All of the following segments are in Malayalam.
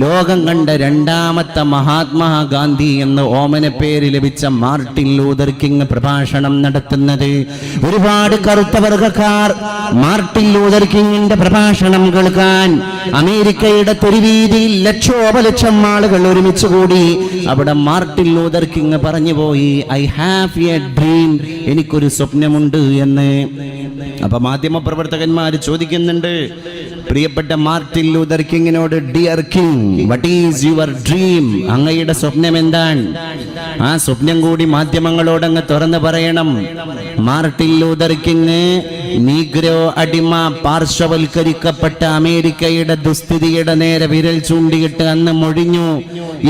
ലോകം കണ്ട രണ്ടാമത്തെ മഹാത്മാഗാന്ധി എന്ന് ഓമന പേര് ലഭിച്ച മാർട്ടിൻ ലൂതർ കിങ് പ്രഭാഷണം നടത്തുന്നത്. ഒരുപാട് കറുത്ത വർഗക്കാർ മാർട്ടിൻ ലൂതർ കിങ്ങിന്റെ പ്രഭാഷണം കേൾക്കാൻ അമേരിക്കയുടെ തെരുവീതിയിൽ ലക്ഷോപലക്ഷം ആളുകൾ ഒരുമിച്ച് കൂടി. അവിടെ മാർട്ടിൻ ലൂതർ കിങ് പറഞ്ഞു പോയി, ഐ ഹാവ് എ ഡ്രീം, എനിക്കൊരു സ്വപ്നമുണ്ട് എന്ന്. അപ്പൊ മാധ്യമപ്രവർത്തകന്മാർ ചോദിക്കുന്നുണ്ട്, പ്രിയപ്പെട്ട മാർട്ടിൻ ലൂതർ കിങ്ങിനോട്, dear king, what is your dream? അങ്ങയുടെ സ്വപ്നം എന്താണ്? ആ സ്വപ്നം കൂടി മാധ്യമങ്ങളോട് അങ്ങ് തുറന്നു പറയണം. മാർട്ടിൻ ലൂതർ കിങ് നീഗ്രോ അടിമ പാർശ്വവൽക്കരിക്കപ്പെട്ട അമേരിക്കയുടെ ദുസ്ഥിതിയുടെ നേരെ വിരൽ ചൂണ്ടിയിട്ട് അന്ന് മൊഴിഞ്ഞു,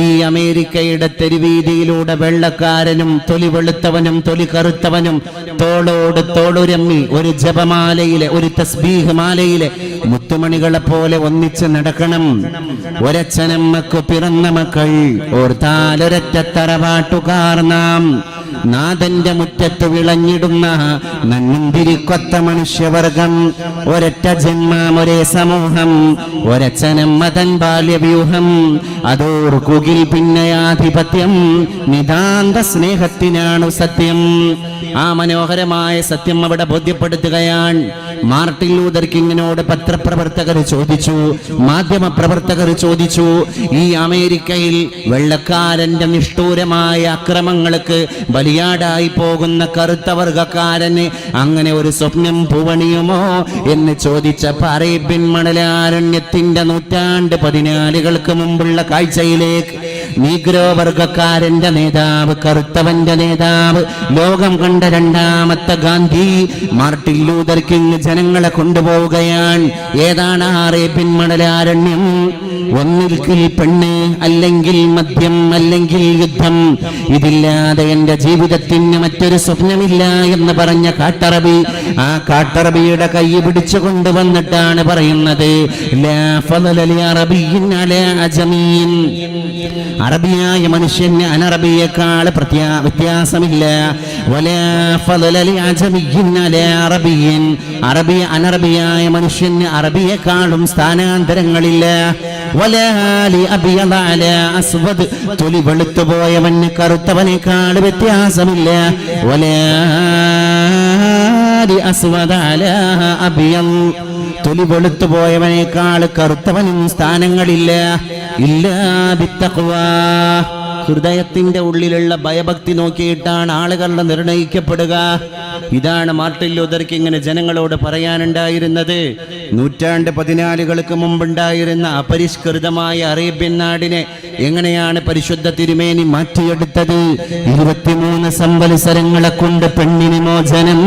ഈ അമേരിക്കയുടെ തെരുവീതിയിലൂടെ വെള്ളക്കാരനും തൊലി വെളുത്തവനും തൊലി കറുത്തവനും തോളോട് തോളുരമ്മി ഒരു ജപമാലയിലെ ഒരു തസ്ബീഹ് മാലയിലെ മുത്തുമണികളെ പോലെ ഒന്നിച്ച് നടക്കണം. ഒരച്ഛനമ്മക്കു പിറന്ന മക്കൾ, ഓർത്താലൊരൊറ്റ തറവാട്ടുകാർ നാം. നാഥന്റെ മുറ്റത്ത് വിളഞ്ഞിടുന്ന നന്നിന്തിരിക്കൊത്ത മനുഷ്യവർഗം. ഒരൊറ്റ ജന്മം, ഒരേ സമൂഹം, ഒരച്ഛനമ്മ തൻ ബാല്യവ്യൂഹം. അതോർക്കുകിൽ പിന്നെ ആധിപത്യം, നിതാന്ത സ്നേഹത്തിനാണു സത്യം. ആ മനോഹരമായ സത്യം അവിടെ ബോധ്യപ്പെടുത്തുകയാണ്. മാർട്ടിൻ ലൂതർ കിങ്ങിനോട് പത്രപ്രവർത്തകർ ചോദിച്ചു, മാധ്യമ പ്രവർത്തകർ ചോദിച്ചു, ഈ അമേരിക്കയിൽ വെള്ളക്കാരന്റെ നിഷ്ഠൂരമായ അക്രമങ്ങൾക്ക് ബലിയാടായി പോകുന്ന കറുത്ത വർഗക്കാരന് അങ്ങനെ ഒരു സ്വപ്നം പൂവണിയുമോ എന്ന് ചോദിച്ചപ്പോൾ അറേബ്യൻ മണലാരണ്യത്തിന്റെ 14 മുമ്പുള്ള കാഴ്ചയിലേക്ക് നീഗ്രോ വർഗക്കാരന്റെ നേതാവ്, കറുത്തവന്റെ നേതാവ്, ലോകം കണ്ട രണ്ടാമത്തെ ഗാന്ധി മാർട്ടിൻ ലൂതർ കിങ് ജനങ്ങളെ കൊണ്ടുപോവുകയാണ്. ഏതാണ് അറേബ്യൻ മണലാരണ്യം? ഒന്നിൽക്കിൽ പെണ്ണ്, അല്ലെങ്കിൽ മദ്യം, അല്ലെങ്കിൽ യുദ്ധം. ഇതില്ലാതെ എന്റെ ജീവിതത്തിന് മറ്റൊരു സ്വപ്നമില്ല എന്ന് പറഞ്ഞ കാട്ടറബി, ആ കാട്ടറബിയുടെ കൈ പിടിച്ചു കൊണ്ടുവന്നിട്ടാണ് പറയുന്നത്, ലാ ഫളല ലി അറബിയ്യിൻ അലാ അജമീൻ. അറബിയായ മനുഷ്യന് അനറബിയേക്കാൾ വ്യത്യാസമില്ല. വലാ ഫളല ലി അജമിയ്യിൻ അലാ അറബിയ്യിൻ. അനറബിയായ മനുഷ്യന് അറബിയേക്കാളും സ്ഥാനാന്തരങ്ങളില്ല. വലാ ലി അബ്യദ അലാ അസ്വദ്. തൊലി വെളുത്തുപോയവന് കറുത്തവനേക്കാൾ വ്യത്യാസമില്ല. വലാ ലി അസ്വദ അലാ അബ്യദ്. തൊലി വെളുത്തുപോയവനേക്കാൾ കറുത്തവനും സ്ഥാനങ്ങളില്ല. ഇല്ലാ ബിത്തഖ്വാ. ഹൃദയത്തിന്റെ ഉള്ളിലുള്ള ഭയഭക്തി നോക്കിയിട്ടാണ് ആളുകളുടെ നിർണയിക്കപ്പെടുക. ഇതാണ് മാർട്ടിൻ ലൂതർ കിങ്ങിന് ജനങ്ങളോട് പറയാനുണ്ടായിരുന്നത്. 14 മുമ്പുണ്ടായിരുന്ന അപരിഷ്കൃതമായ അറേബ്യൻ നാടിനെ എങ്ങനെയാണ് പരിശുദ്ധ തിരുമേനി മാറ്റിയെടുത്തത്? 23 സംവത്സരങ്ങളെ കൊണ്ട് പെണ്ണിന് മോചനം,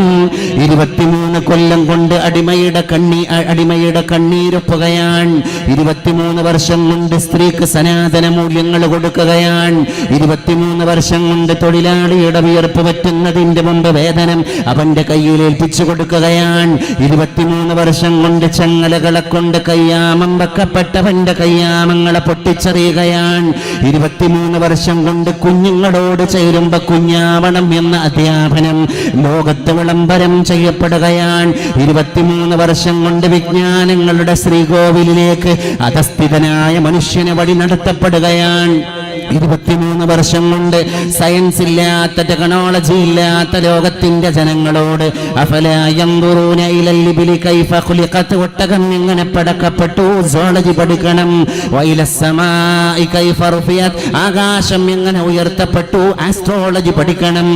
23 കൊല്ലം കൊണ്ട് അടിമയുടെ കണ്ണീരൊപ്പുകയാണ്, 23 വർഷം കൊണ്ട് സ്ത്രീക്ക് സനാതന മൂല്യങ്ങൾ കൊടുക്കുകയാണ്, 23 വർഷം കൊണ്ട് തൊഴിലാളിയുടെ വിയർപ്പ് പറ്റുന്നതിന്റെ മുമ്പ് വേതനം അവന്റെ കയ്യിൽ ഏൽപ്പിച്ചു കൊടുക്കുകയാണ്, 23 വർഷം കൊണ്ട് ചങ്ങലകളെ കൊണ്ട് കയ്യാമം വെക്കപ്പെട്ടവന്റെ കയ്യാമങ്ങളെ പൊട്ടിച്ചെറിയുകയാണ്, 23 വർഷം കൊണ്ട് കുഞ്ഞുങ്ങളോട് ചേരുമ്പോ കുഞ്ഞാവണം എന്ന അധ്യാപനം ലോകത്ത് വിളംബരം ചെയ്യപ്പെടുകയാണ്, 23 വർഷം കൊണ്ട് വിജ്ഞാനങ്ങളുടെ ശ്രീകോവിലിലേക്ക് അധസ്ഥിതനായ മനുഷ്യനെ വഴി നടത്തപ്പെടുകയാണ്, 23 വർഷം കൊണ്ട് സയൻസ് ഇല്ലാത്ത ടെക്നോളജി ഇല്ലാത്ത ലോകത്തിന്റെ ജനങ്ങളോട് ഒട്ടകം എങ്ങനെ പടക്കപ്പെട്ടു സോളജി പഠിക്കണം, ആകാശം എങ്ങനെ ഉയർത്തപ്പെട്ടു ആസ്ട്രോളജി പഠിക്കണം,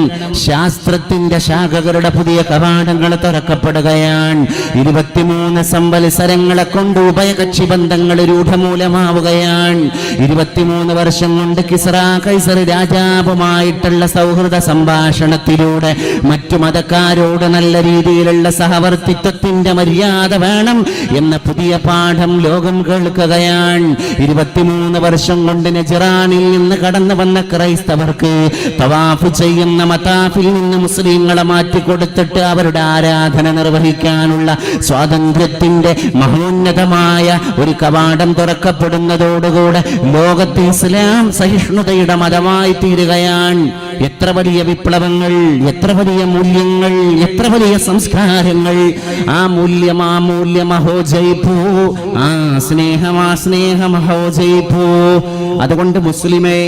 ശാസ്ത്രത്തിന്റെ ശാഖകളുടെ പുതിയ കവാടങ്ങൾ തുറക്കപ്പെടുകയാണ്, 23 സംവത്സരങ്ങളെ കൊണ്ട് ഉഭയകക്ഷി ബന്ധങ്ങൾ രൂഢമൂലമാവുകയാണ്, 23 വർഷം കൊണ്ട് കിസ്റ കൈസർ രാജാവുമായിട്ടുള്ള സൗഹൃദ സംഭാഷണത്തിലൂടെ മറ്റു മതക്കാരോട് നല്ല രീതിയിലുള്ള സഹവർത്തിത്വത്തിന്റെ മര്യാദ വേണം എന്ന പുതിയ പാഠം ലോകം കേൾക്കുകയാണ്, 23 വർഷം കൊണ്ട് നജ്റാനിൽ നിന്ന് കടന്നു വന്ന ക്രൈസ്തവർക്ക് തവാഫ് ചെയ്യുന്ന മതാഫിൽ നിന്ന് മുസ്ലിങ്ങളെ മാറ്റിക്കൊടുത്തിട്ട് അവരുടെ ആരാധന നിർവഹിക്കാനുള്ള സ്വാതന്ത്ര്യത്തിന്റെ മഹോന്നതമായ ഒരു കവാടം തുറക്കപ്പെടുന്നതോടുകൂടെ ലോകത്ത് ഇസ്ലാം സഹിഷ്ണുതയുടെ മതമായി തീരുകയാണ്, എത്ര വലിയ വിപ്ലവങ്ങൾ, എത്ര വലിയ മൂല്യങ്ങൾ, എത്ര വലിയ സംസ്കാരങ്ങൾ. ആ മൂല്യം ഹോ ജയിപ്പൂ, ആ സ്നേഹം ഹോ ജയിപ്പൂ. അതുകൊണ്ട് മുസ്ലിമേ,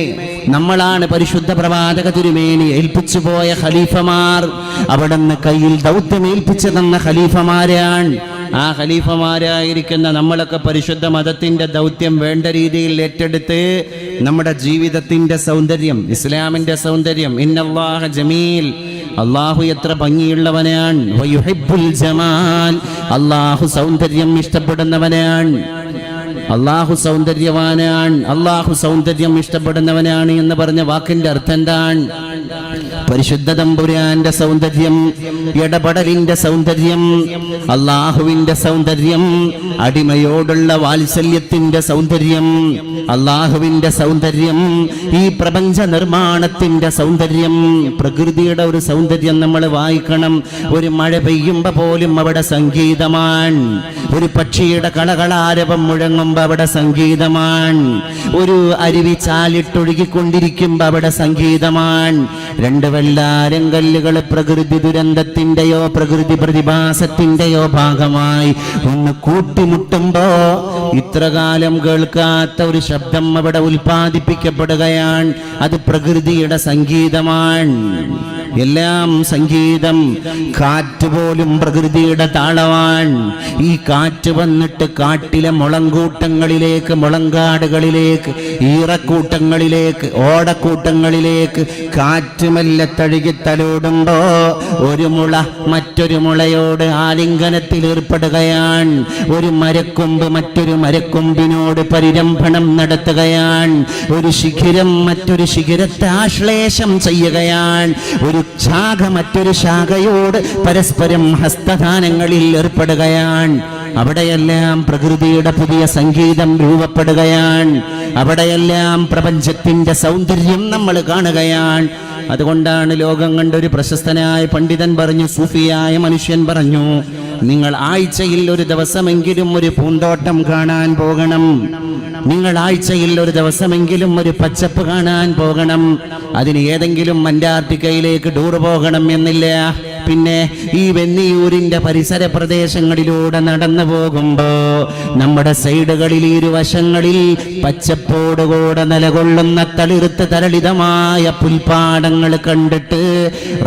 നമ്മളാണ് പരിശുദ്ധ പ്രവാചക തിരുമേനി ഏൽപ്പിച്ചു പോയ ഖലീഫമാർ. അവിടുന്ന് കയ്യിൽ ദൗത്യം ഏൽപ്പിച്ചു തന്ന ഖലീഫമാരാണ്. ആ ഖലീഫമാരായിരിക്കുന്ന നമ്മളൊക്കെ പരിശുദ്ധ മതത്തിന്റെ ദൗത്യം വേണ്ട രീതിയിൽ ഏറ്റെടുത്ത് നമ്മുടെ ജീവിതത്തിന്റെ സൗന്ദര്യം, ഇസ്ലാമിന്റെ സൗന്ദര്യം, ഇന്നല്ലാഹ ജമീൽ, അള്ളാഹു എത്ര ഭംഗിയുള്ളവനാണ്, വയുഹിബ്ബുൽ ജമാൽ, അള്ളാഹു സൗന്ദര്യം ഇഷ്ടപ്പെടുന്നവനാണ്, അള്ളാഹു സൗന്ദര്യവാനാണ്, അള്ളാഹു സൗന്ദര്യം ഇഷ്ടപ്പെടുന്നവനാണ് എന്ന് പറഞ്ഞ വാക്കിന്റെ അർത്ഥം എന്താണ്? പരിശുദ്ധ തമ്പുരാന്റെ സൗന്ദര്യം, ഇടപെടലിന്റെ സൗന്ദര്യം, അള്ളാഹുവിന്റെ സൗന്ദര്യം, അടിമയോടുള്ള വാത്സല്യത്തിന്റെ സൗന്ദര്യം, അള്ളാഹുവിന്റെ സൗന്ദര്യം, ഈ പ്രപഞ്ച നിർമ്മാണത്തിന്റെ സൗന്ദര്യം, പ്രകൃതിയുടെ ഒരു സൗന്ദര്യം നമ്മൾ വായിക്കണം. ഒരു മഴ പെയ്യുമ്പോ പോലും അവിടെ സംഗീതമാണ്, ഒരു പക്ഷിയുടെ കളകളാരവം മുഴങ്ങുമ്പോ അവിടെ സംഗീതമാണ്, ഒരു അരുവി ചാലിട്ടൊഴുകിക്കൊണ്ടിരിക്കുമ്പോ അവിടെ സംഗീതമാണ്. രണ്ട് വെള്ളാരം കല്ലുകൾ പ്രകൃതി ദുരന്തത്തിന്റെയോ പ്രകൃതി പ്രതിഭാസത്തിന്റെയോ ഭാഗമായി ഒന്ന് കൂട്ടിമുട്ടുമ്പോ ഇത്രകാലം കേൾക്കാത്ത ഒരു ശബ്ദം അവിടെ ഉൽപ്പാദിപ്പിക്കപ്പെടുകയാണ്. അത് പ്രകൃതിയുടെ സംഗീതമാണ്. എല്ലാം സംഗീതം. കാറ്റ് പോലും പ്രകൃതിയുടെ താളമാണ്. ഈ കാറ്റ് വന്നിട്ട് കാട്ടിലെ മുളങ്കൂട്ടങ്ങളിലേക്ക്, മുളങ്കാടുകളിലേക്ക്, ഈറക്കൂട്ടങ്ങളിലേക്ക്, ഓടക്കൂട്ടങ്ങളിലേക്ക് കാറ്റ് മെല്ലെ തഴുകി തലോടുമ്പോ ഒരു മുള മറ്റൊരു മുളയോട് ആലിംഗനത്തിൽ ഏർപ്പെടുകയാണ്. ഒരു മരക്കൊമ്പ് മറ്റൊരു മരക്കൊമ്പിനോട് പരിരംഭണം നടത്തുകയാണ്. ഒരു ശിഖിരം മറ്റൊരു ശിഖിരത്തെ ആശ്ലേഷം ചെയ്യുകയാണ്. ഒരു ശാഖ മറ്റൊരു ശാഖയോട് പരസ്പരം ഹസ്തദാനങ്ങളിൽ ഏർപ്പെടുകയാണ്. അവിടെയെല്ലാം പ്രകൃതിയുടെ പുതിയ സംഗീതം രൂപപ്പെടുകയാണ്. അവിടെയെല്ലാം പ്രപഞ്ചത്തിന്റെ സൗന്ദര്യം നമ്മൾ കാണുകയാണ്. അതുകൊണ്ടാണ് ലോകം കണ്ട ഒരു പ്രശസ്തനായ പണ്ഡിതൻ പറഞ്ഞു, സൂഫിയായ മനുഷ്യൻ പറഞ്ഞു, നിങ്ങൾ ആഴ്ചയിൽ ഒരു ദിവസമെങ്കിലും ഒരു പൂന്തോട്ടം കാണാൻ പോകണം. നിങ്ങൾ ആഴ്ചയിൽ ഒരു ദിവസമെങ്കിലും ഒരു പച്ചപ്പ് കാണാൻ പോകണം. അതിന് ഏതെങ്കിലും അന്റാർട്ടിക്കയിലേക്ക് ടൂർ പോകണം എന്നില്ല. പിന്നെ ഈ വെന്നിയൂരിന്റെ പരിസര പ്രദേശങ്ങളിലൂടെ നടന്നു പോകുമ്പോ നമ്മുടെ സൈഡുകളിൽ, ഇരുവശങ്ങളിൽ പച്ചപ്പോടുകൂടെ നിലകൊള്ളുന്ന തളിർത്ത് തരളിതമായ പുൽപ്പാടങ്ങൾ കണ്ടിട്ട്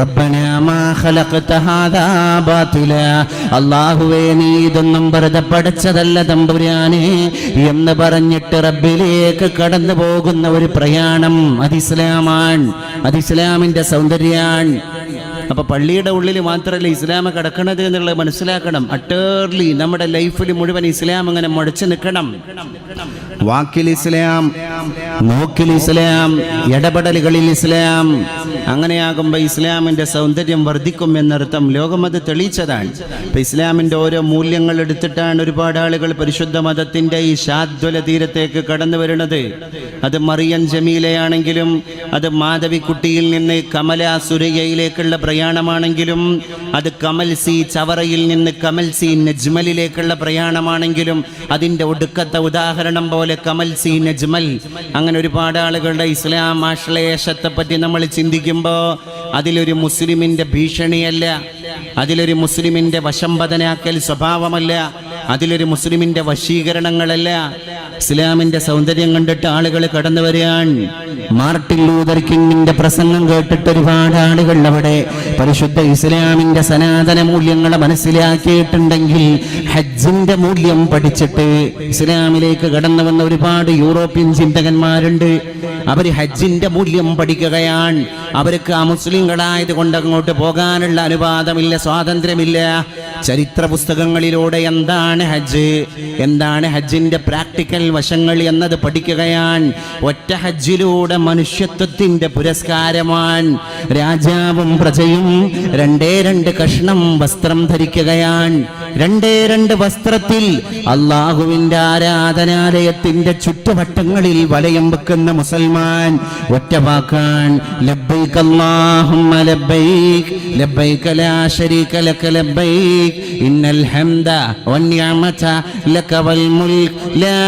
റബ്ബനാ മാ ഖലഖത ഹാദാ ബാതില, അല്ലാഹുവേ നീ ഇതൊന്നും വെറുതെ പടച്ചതല്ല തമ്പുരാനെ എന്ന് പറഞ്ഞിട്ട് റബ്ബിലേക്ക് കടന്നു പോകുന്ന ഒരു പ്രയാണം. അത് ഇസ്ലാമാണ്, അത് ഇസ്ലാമിന്റെ സൗന്ദര്യമാണ്. അപ്പൊ പള്ളിയുടെ ഉള്ളിൽ മാത്രമല്ല ഇസ്ലാം കിടക്കണത് എന്നുള്ളത് മനസ്സിലാക്കണം. അട്ടേർലി നമ്മുടെ ലൈഫിൽ മുഴുവൻ ഇസ്ലാം അങ്ങനെ മുഴച്ചു നിൽക്കണം. വാക്കിൽ ഇസ്ലാം, നോക്കിൽ ഇസ്ലാം, ഇടപെടലുകളിൽ ഇസ്ലാം. അങ്ങനെയാകുമ്പോൾ ഇസ്ലാമിന്റെ സൗന്ദര്യം വർദ്ധിക്കും എന്നർത്ഥം. ലോകം അത് തെളിയിച്ചതാണ്. ഇപ്പൊ ഇസ്ലാമിന്റെ ഓരോ മൂല്യങ്ങൾ എടുത്തിട്ടാണ് ഒരുപാട് ആളുകൾ പരിശുദ്ധ മതത്തിന്റെ ഈ ശാദ്വല തീരത്തേക്ക് കടന്നു വരുന്നത്. അത് മറിയം ജമീലയാണെങ്കിലും, അത് മാധവിക്കുട്ടിയിൽ നിന്ന് കമല സുരയ്യയിലേക്കുള്ള പ്രയാണമാണെങ്കിലും, അത് കമൽ സി ചവറയിൽ നിന്ന് കമൽ സി നജ്മലിലേക്കുള്ള പ്രയാണമാണെങ്കിലും, അതിൻ്റെ ഒടുക്കത്തെ ഉദാഹരണം പോലെ കമൽ സി നജ്മൽ. അങ്ങനെ ഒരുപാട് ആളുകളുടെ ഇസ്ലാം ആശ്ലേഷത്തെ പറ്റി നമ്മൾ ചിന്തിക്കുമ്പോൾ അതിലൊരു മുസ്ലിമിൻ്റെ ഭീഷണിയല്ല, അതിലൊരു മുസ്ലിമിൻ്റെ വശംവദനാക്കൽ സ്വഭാവമല്ല, അതിലൊരു മുസ്ലിമിൻ്റെ വശീകരണങ്ങളല്ല. ഇസ്ലാമിന്റെ സൗന്ദര്യം കണ്ടിട്ട് ആളുകൾ കടന്നു വരികയാണ്. മാർട്ടിൻ ലൂതർ കിങ്ങിന്റെ പ്രസംഗം കേട്ടിട്ട് ഒരുപാട് ആളുകൾ അവിടെ പരിശുദ്ധ ഇസ്ലാമിന്റെ സനാതന മൂല്യങ്ങളെ മനസ്സിലാക്കിയിട്ടുണ്ടെങ്കിൽ, ഹജ്ജിന്റെ മൂല്യം പഠിച്ചിട്ട് ഇസ്ലാമിലേക്ക് കടന്നു വന്ന ഒരുപാട് യൂറോപ്യൻ ചിന്തകന്മാരുണ്ട്. അവർ ഹജ്ജിന്റെ മൂല്യം പഠിക്കുകയാണ്. അവർക്ക് ആ മുസ്ലിങ്ങളായത് കൊണ്ട് അങ്ങോട്ട് പോകാനുള്ള അനുവാദമില്ല, സ്വാതന്ത്ര്യമില്ല. ചരിത്ര പുസ്തകങ്ങളിലൂടെ എന്താണ് ഹജ്ജ്, എന്താണ് ഹജ്ജിന്റെ പ്രാക്ടിക്കൽ വശങ്ങൾ എന്നത് പഠിക്കുകയാണ്. ഒറ്റ ഹജ്ജിലൂടെ മനുഷ്യത്വത്തിന്റെ പുരസ്കാരമാണ്. രാജാവും പ്രജയും രണ്ട് കഷ്ണം വസ്ത്രം ധരിക്കുകയാണ്. രണ്ട് വസ്ത്രത്തിൽ അള്ളാഹുവിന്റെ ആരാധനാലയത്തിന്റെ ചുറ്റുവട്ടങ്ങളിൽ വലയം വെക്കുന്ന മുസൽമാൻ ഒറ്റ വാക്കാൻ ലബ്ബൈക് അല്ലാഹുമ്മ ലബ്ബൈക് ലബ്ബൈക ലാ ശരീക ലക ലബ്ബൈക് ഇന്നൽ ഹംദ വന്നിഅമത ലക വൽ മുൽക് ലാ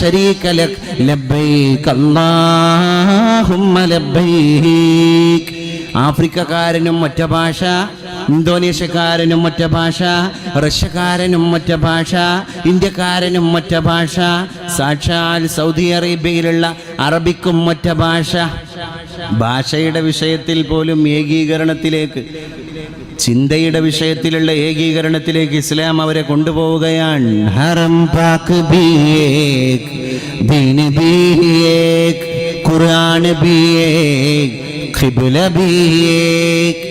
ശരീക ലക ലബ്ബൈക് അല്ലാഹുമ്മ ലബ്ബൈക്. ആഫ്രിക്കക്കാരനും ഒറ്റ ഭാഷ, ഇന്തോനേഷ്യക്കാരനും ഒറ്റ ഭാഷ, റഷ്യക്കാരനും ഒറ്റ ഭാഷ, ഇന്ത്യക്കാരനും ഒറ്റ ഭാഷ, സാക്ഷാൽ സൗദി അറേബ്യയിലുള്ള അറബിക്കും ഒറ്റ ഭാഷ. ഭാഷയുടെ വിഷയത്തിൽ പോലും ഏകീകരണത്തിലേക്ക്, ചിന്തയുടെ വിഷയത്തിലുള്ള ഏകീകരണത്തിലേക്ക് ഇസ്ലാം അവരെ കൊണ്ടുപോവുകയാണ്. ഹറം പാക് ഭി ഏക്, ദീൻ ഭി ഏക്, ഖുർആൻ ഭി ഏക്, ഖിബ്ല ഭി ഏക്,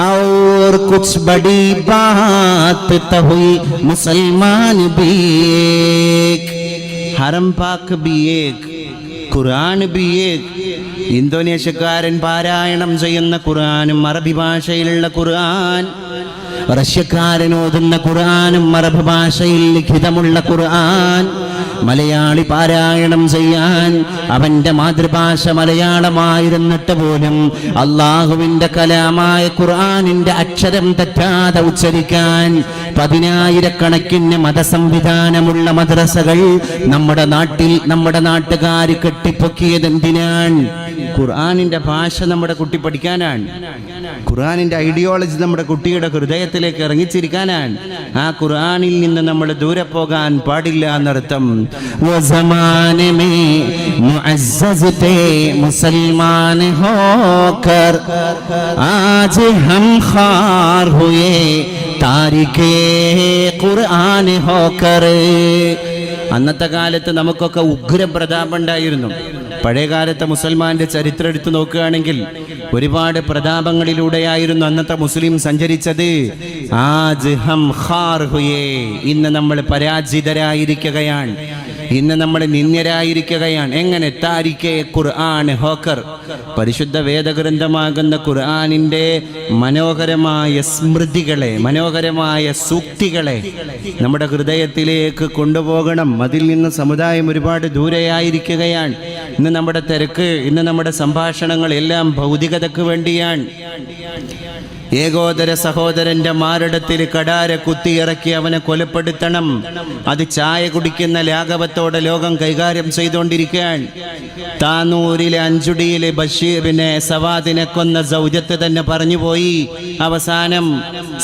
और कुछ बड़ी बात तो हुई मुसलमान भी एक. हरम पाक भी एक, ഖുർആൻ भी एक. ഇന്തോനേഷ്യക്കാരൻ പാരായണം ചെയ്യുന്ന ഖുർആനും അറബി ഭാഷയിലുള്ള ഖുർആൻ, റഷ്യക്കാരൻ ഓതുന്ന ഖുർആനും അറബ് ഭാഷയിൽ ലിഖിതമുള്ള ഖുർആൻ മലയാളി പാരായണം ചെയ്യാൻ അവന്റെ മാതൃഭാഷ മലയാളമായിരുന്നിട്ട് പോലും അള്ളാഹുവിന്റെ കലാമായ ഖുർആനിന്റെ അക്ഷരം തെറ്റാതെ ഉച്ചരിക്കാൻ 10,000-കണക്കിന് മതസംവിധാനമുള്ള മദ്രസകൾ നമ്മുടെ നാട്ടിൽ, നമ്മുടെ നാട്ടുകാർ കെട്ടിപ്പൊക്കിയത് എന്തിനാണ്? ഖുർആനിന്റെ ഭാഷ നമ്മുടെ കുട്ടി പഠിക്കാനാണ്. ഖുർആനിന്റെ ഐഡിയോളജി നമ്മുടെ കുട്ടിയുടെ ഹൃദയത്തിലേക്ക് ഇറങ്ങിച്ചിരിക്കാനാണ്. ആ ഖുർആനിൽ നിന്ന് നമ്മൾ ദൂരെ പോകാൻ പാടില്ല എന്നർത്ഥം. വസമാനെ മേ മുഅസ്സസ് തേ മുസൽമാൻ ഹോകർ ആജ് ഹം ഖാർ ഹുയേ താരിഖേ ഖുർആൻ ഹോകർ. അന്നത്തെ കാലത്ത് നമുക്കൊക്കെ ഉഗ്രപ്രതാപം ഉണ്ടായിരുന്നു. പഴയകാലത്തെ മുസൽമാന്റെ ചരിത്രം എടുത്തു നോക്കുകയാണെങ്കിൽ ഒരുപാട് പ്രതാപങ്ങളിലൂടെയായിരുന്നു അന്നത്തെ മുസ്ലിം സഞ്ചരിച്ചത്. ആജ് ഹം ഖാർ ഹുയേ, ഇന്ന് നമ്മൾ പരാജിതരായിരിക്കുകയാണ്, ഇന്ന് നമ്മൾ നിന്ദ്യരായിരിക്കുകയാണ്. എങ്ങനെ? താരിഖേ ഖുർആൻ ഹോക്കർ, പരിശുദ്ധ വേദഗ്രന്ഥമാകുന്ന ഖുർആനിന്റെ മനോഹരമായ സ്മൃതികളെ, മനോഹരമായ സൂക്തികളെ നമ്മുടെ ഹൃദയത്തിലേക്ക് കൊണ്ടുപോകണം. അതിൽ നിന്ന് സമുദായം ഒരുപാട് ദൂരെയായിരിക്കുകയാണ്. ഇന്ന് നമ്മുടെ തിരക്ക്, ഇന്ന് നമ്മുടെ സംഭാഷണങ്ങൾ എല്ലാം ഭൗതികതയ്ക്ക് വേണ്ടിയാണ്. ഏകോദര സഹോദരന്റെ മാരടത്തിൽ കടാര കുത്തിയിറക്കി അവനെ കൊലപ്പെടുത്തണം. അത് ചായ കുടിക്കുന്ന ലാഘവത്തോടെ ലോകം കൈകാര്യം ചെയ്തുകൊണ്ടിരിക്കുകയാണ്. താനൂരിലെ അഞ്ചുടിയിലെ ബഷീറിനെ സവാദിനെ കൊന്ന സൗജത്ത് തന്നെ പറഞ്ഞുപോയി. അവസാനം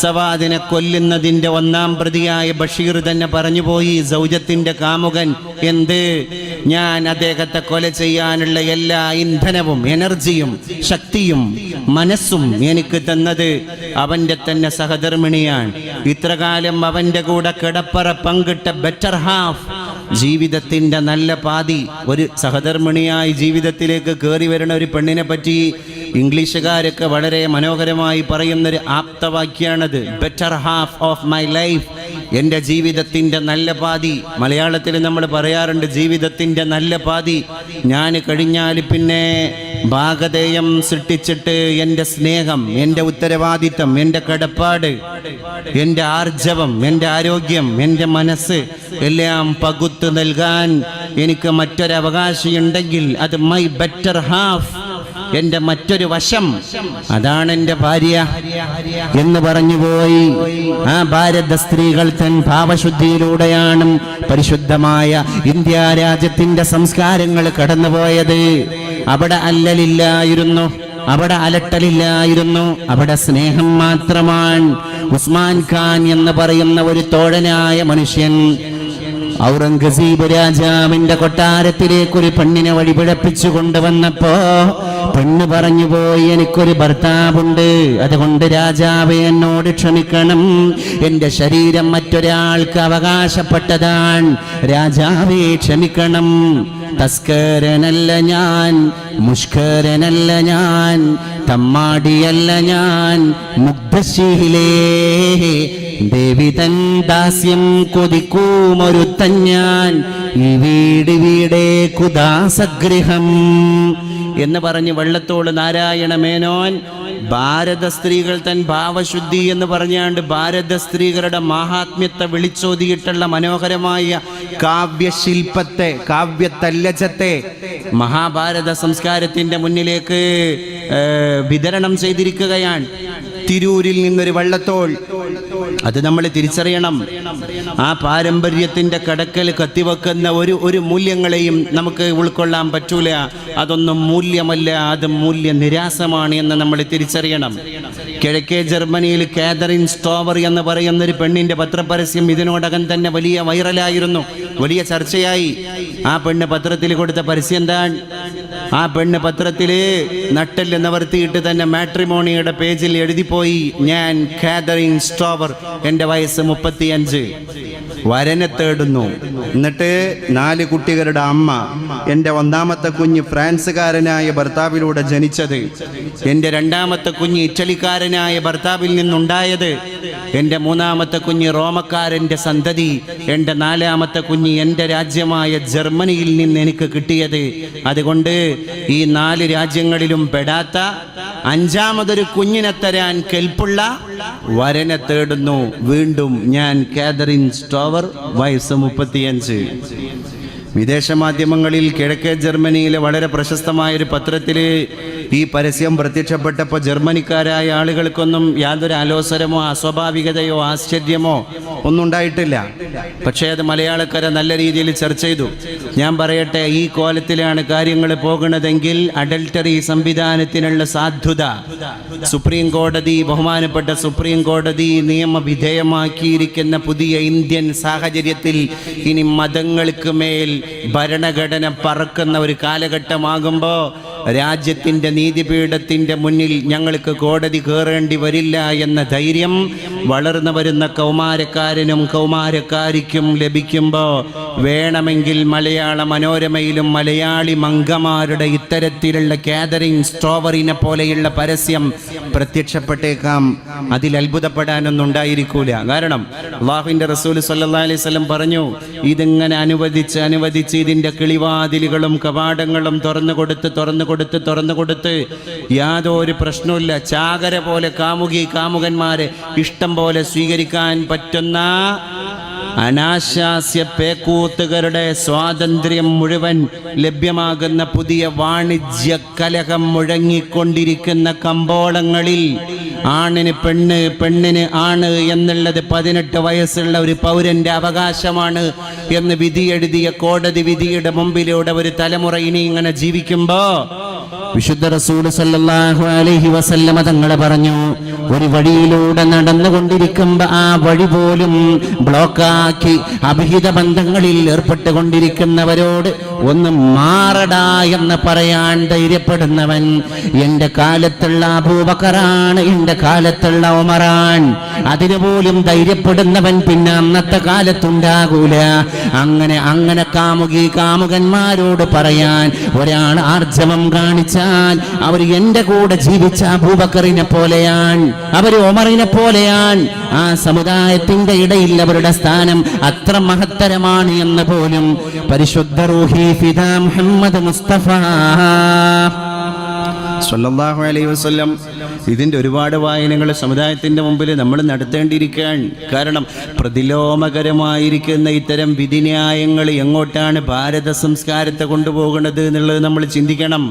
സവാദിനെ കൊല്ലുന്നതിന്റെ 1-ാം പ്രതിയായ ബഷീർ തന്നെ പറഞ്ഞുപോയി, സൗജത്തിന്റെ കാമുകൻ, എന്ത്, ഞാൻ അദ്ദേഹത്തെ കൊല ചെയ്യാനുള്ള എല്ലാ ഇന്ധനവും എനർജിയും ശക്തിയും മനസ്സും എനിക്ക് തന്നത് അവന്റെ തന്നെ സഹധർമ്മിണിയാണ്. ഇത്രകാലം അവന്റെ കൂടെ കിടപ്പറ പങ്കിട്ട ബെറ്റർ ഹാഫ്, ജീവിതത്തിന്റെ നല്ല പാതി. ഒരു സഹധർമ്മിണിയായി ജീവിതത്തിലേക്ക് കയറി വരുന്ന ഒരു പെണ്ണിനെ പറ്റി ഇംഗ്ലീഷുകാരൊക്കെ വളരെ മനോഹരമായി പറയുന്നൊരു ആപ്തവാക്യാണത്. Better half of my life, എൻ്റെ ജീവിതത്തിൻ്റെ നല്ല പാതി. മലയാളത്തിൽ നമ്മൾ പറയാറുണ്ട് ജീവിതത്തിൻ്റെ നല്ല പാതി. ഞാൻ കഴിഞ്ഞാൽ പിന്നെ ഭാഗധേയം സൃഷ്ടിച്ചിട്ട് എൻ്റെ സ്നേഹം, എൻ്റെ ഉത്തരവാദിത്തം, എൻ്റെ കടപ്പാട്, എൻ്റെ ആർജവം, എൻ്റെ ആരോഗ്യം, എൻ്റെ മനസ്സ് എല്ലാം പകുത്തു നൽകാൻ എനിക്ക് മറ്റൊരവകാശിയുണ്ടെങ്കിൽ അത് മൈ ബെറ്റർ ഹാഫ്, എൻ്റെ മറ്റൊരു വശം, അതാണ് എൻ്റെ ഭാര്യ എന്ന് പറഞ്ഞുപോയി. ആ ഭാരത സ്ത്രീകൾ തൻ ഭാവശുദ്ധിയിലൂടെയാണ് പരിശുദ്ധമായ ഇന്ത്യ രാജ്യത്തിൻ്റെ സംസ്കാരങ്ങൾ കടന്നുപോയത്. അവിടെ അല്ലലില്ലായിരുന്നു, അവിടെ അലട്ടലില്ലായിരുന്നു, അവിടെ സ്നേഹം മാത്രമാണ്. ഉസ്മാൻ ഖാൻ എന്ന് പറയുന്ന ഒരു തോഴനായ മനുഷ്യൻ ഔറംഗസീബ് രാജാവിന്റെ കൊട്ടാരത്തിലേക്ക് ഒരു പെണ്ണിനെ വഴിപിഴപ്പിച്ചു കൊണ്ടുവന്നപ്പോ പെണ്ണ് പറഞ്ഞുപോയി, എനിക്കൊരു ഭർത്താവുണ്ട്, അതുകൊണ്ട് രാജാവേ എന്നോട് ക്ഷമിക്കണം, എൻ്റെ ശരീരം മറ്റൊരാൾക്ക് അവകാശപ്പെട്ടതാണ്, രാജാവേ ക്ഷമിക്കണം. തസ്കരനല്ല ഞാൻ, മുഷ്കരനല്ല ഞാൻ, തമ്മാടിയല്ല ഞാൻ, മുഗ്ധശീലേ ദേവി തൻ ദാസ്യം കൊതിക്കൂമൊരുത്തൻ ഞാൻ, ഈ വീട് വീടേ കുദാസഗൃഹം എന്ന് പറഞ്ഞ് വള്ളത്തോൾ നാരായണ മേനോൻ ഭാരത സ്ത്രീകൾ തൻ ഭാവശുദ്ധി എന്ന് പറഞ്ഞാണ്ട് ഭാരത സ്ത്രീകളുടെ മഹാത്മ്യത്തെ വിളിച്ചോതിയിട്ടുള്ള മനോഹരമായ കാവ്യശില്പത്തെ, കാവ്യതല്ലജത്തെ മഹാഭാരത സംസ്കാരത്തിന്റെ മുന്നിലേക്ക് വിതരണം ചെയ്തിരിക്കുകയാണ്. തിരൂരിൽ നിന്നൊരു വള്ളത്തോൾ അത് നമ്മൾ തിരിച്ചറിയണം. ആ പാരമ്പര്യത്തിൻ്റെ കടക്കൽ കത്തിവെക്കുന്ന ഒരു മൂല്യങ്ങളെയും നമുക്ക് ഉൾക്കൊള്ളാൻ പറ്റൂല. അതൊന്നും മൂല്യമല്ല, അത് മൂല്യനിരാസമാണ് എന്ന് നമ്മൾ തിരിച്ചറിയണം. കിഴക്കേ ജർമ്മനിയിൽ കാതറിൻ സ്റ്റോവർ എന്ന് പറയുന്ന ഒരു പെണ്ണിൻ്റെ പത്രപരസ്യം ഇതിനോടകം തന്നെ വലിയ വൈറലായിരുന്നു, വലിയ ചർച്ചയായി. ആ പെണ്ണ് പത്രത്തിൽ കൊടുത്ത പരസ്യം എന്താണ്? ആ പെണ്ണ് പത്രത്തിൽ നട്ടെല്ല് നിവർത്തിയിട്ട് തന്നെ മാട്രിമോണിയുടെ പേജിൽ എഴുതിപ്പോയി, ഞാൻ കാതറിൻ സ്റ്റോവർ, എൻ്റെ വയസ്സ് 35, വരനെ തേടുന്നു. എന്നിട്ട് 4 കുട്ടികളുടെ അമ്മ, എൻ്റെ 1ാമത്തെ കുഞ്ഞ് ഫ്രാൻസുകാരനായ ഭർത്താവിലൂടെ ജനിച്ചത്, എൻ്റെ 2ാമത്തെ കുഞ്ഞ് ഇറ്റലിക്കാരനായ ഭർത്താവിൽ നിന്നുണ്ടായത്, എൻ്റെ 3ാമത്തെ കുഞ്ഞ് റോമക്കാരൻ്റെ സന്തതി, എൻ്റെ 4ാമത്തെ കുഞ്ഞ് എൻ്റെ രാജ്യമായ ജർമ്മനിയിൽ നിന്ന് എനിക്ക് കിട്ടിയത്. അതുകൊണ്ട് ഈ 4 രാജ്യങ്ങളിലും പെടാത്ത 5ാമതൊരു കുഞ്ഞിനെ തരാൻ കെൽപ്പുള്ള വരനെ തേടുന്നു. വീണ്ടും ഞാൻ കാതറിൻ സ്റ്റോവർ, വയസ്സ് 35. വിദേശ മാധ്യമങ്ങളിൽ കിഴക്കേ ജർമ്മനിയിലെ വളരെ പ്രശസ്തമായൊരു പത്രത്തിൽ ഈ പരസ്യം പ്രത്യക്ഷപ്പെട്ടപ്പോൾ ജർമ്മനിക്കാരായ ആളുകൾക്കൊന്നും യാതൊരു അലോസരമോ അസ്വാഭാവികതയോ ആശ്ചര്യമോ ഒന്നും ഉണ്ടായിട്ടില്ല. പക്ഷേ അത് മലയാളക്കര നല്ല രീതിയിൽ ചർച്ച ചെയ്തു. ഞാൻ പറയട്ടെ, ഈ കോലത്തിലാണ് കാര്യങ്ങൾ പോകുന്നതെങ്കിൽ അഡൽട്ടറി സംവിധാനത്തിനുള്ള സാധുത സുപ്രീം കോടതി, ബഹുമാനപ്പെട്ട സുപ്രീം കോടതി നിയമവിധേയമാക്കിയിരിക്കുന്ന പുതിയ ഇന്ത്യൻ സാഹചര്യത്തിൽ ഇനി മതങ്ങൾക്ക് മേൽ ഭരണഘടന പറക്കുന്ന ഒരു കാലഘട്ടമാകുമ്പോൾ രാജ്യത്തിൻ്റെ നീതിപീഠത്തിൻ്റെ മുന്നിൽ ഞങ്ങൾക്ക് കോടതി കയറേണ്ടി വരില്ല എന്ന ധൈര്യം വളർന്നു വരുന്ന കൗമാരക്കാരനും കൗമാരക്കാരിക്കും ലഭിക്കുമ്പോൾ വേണമെങ്കിൽ മലയാള മനോരമയിലും മലയാളി മംഗമാരുടെ ഇത്തരത്തിലുള്ള കാതറിൻ സ്റ്റോവറിനെ പോലെയുള്ള പരസ്യം പ്രത്യക്ഷപ്പെട്ടേക്കാം. അതിൽ അത്ഭുതപ്പെടാനൊന്നും ഉണ്ടായിരിക്കൂല. കാരണം അല്ലാഹുവിൻ്റെ റസൂൽ സല്ലല്ലാഹു അലൈഹി വസല്ലം പറഞ്ഞു, ഇതിങ്ങനെ അനുവദിച്ച് ഇതിൻ്റെ കിളിവാതിലുകളും കവാടങ്ങളും തുറന്നു കൊടുത്ത് യാതൊരു പ്രശ്നമില്ല. ചാകര പോലെ കാമുകന്മാരെ ഇഷ്ടം പോലെ സ്വീകരിക്കാൻ പറ്റുന്ന അനാശാസ്യ പേക്കൂത്തുകാരുടെ സ്വാതന്ത്ര്യം മുഴുവൻ ലഭ്യമാകുന്ന പുതിയ വാണിജ്യ കലഹം മുഴങ്ങിക്കൊണ്ടിരിക്കുന്ന കമ്പോളങ്ങളിൽ ആണിന് പെണ്ണ്, പെണ്ണിന് ആണ് എന്നുള്ളത് 18 വയസ്സുള്ള ഒരു പൗരന്റെ അവകാശമാണ് എന്ന് വിധിയെഴുതിയ കോടതി വിധിയുടെ മുമ്പിലൂടെ ഒരു തലമുറ ഇനി ഇങ്ങനെ ജീവിക്കുമ്പോ വിശുദ്ധ റസൂൽ സല്ലല്ലാഹു അലൈഹി വസല്ലമ തങ്ങൾ പറഞ്ഞു, ഒരു വഴിയിലൂടെ നടന്നുകൊണ്ടിരിക്കുമ്പോ ആ വഴി പോലും ബ്ലോക്കാക്കി അഭിഹിത ബന്ധങ്ങളിൽ ഏർപ്പെട്ടുകൊണ്ടിരിക്കുന്നവരോട് ഒന്ന് മാറടാ എന്ന് പറയാൻ ധൈര്യപ്പെടുന്നവൻ എൻ്റെ കാലത്തുള്ള അബൂബക്കറാണ്, എൻ്റെ കാലത്തുള്ള ഉമറാൻ. അതിനുപോലും ധൈര്യപ്പെടുന്നവൻ പിന്നെ അന്നത്തെ കാലത്തുണ്ടാകൂല. അങ്ങനെ കാമുകന്മാരോട് പറയാൻ ഒരാൾ ആർജവം കാണിച്ചാൽ അവർ എൻ്റെ കൂടെ ജീവിച്ച അബൂബക്കറിനെ പോലെയാണ്, അവർ ഉമറിനെ പോലെയാണ്. ആ സമുദായത്തിന്റെ ഇടയിൽ അവരുടെ സ്ഥാനം അത്ര മഹത്തരമാണ് എന്ന് പോലും പരിശുദ്ധ റൂഹി ഫിദാ മുഹമ്മദ് മുസ്തഫ സല്ലല്ലാഹു അലൈഹി വസല്ലം ഇതിൻ്റെ ഒരുപാട് വായനകൾ സമുദായത്തിൻ്റെ മുമ്പിൽ നമ്മൾ നടത്തേണ്ടിയിരിക്കുകയാണ്. കാരണം പ്രതിലോമകരമായിരിക്കുന്ന ഇത്തരം വിധിന്യായങ്ങൾ എങ്ങോട്ടാണ് ഭാരത സംസ്കാരത്തെ കൊണ്ടുപോകുന്നത് എന്നുള്ളത് നമ്മൾ ചിന്തിക്കണം.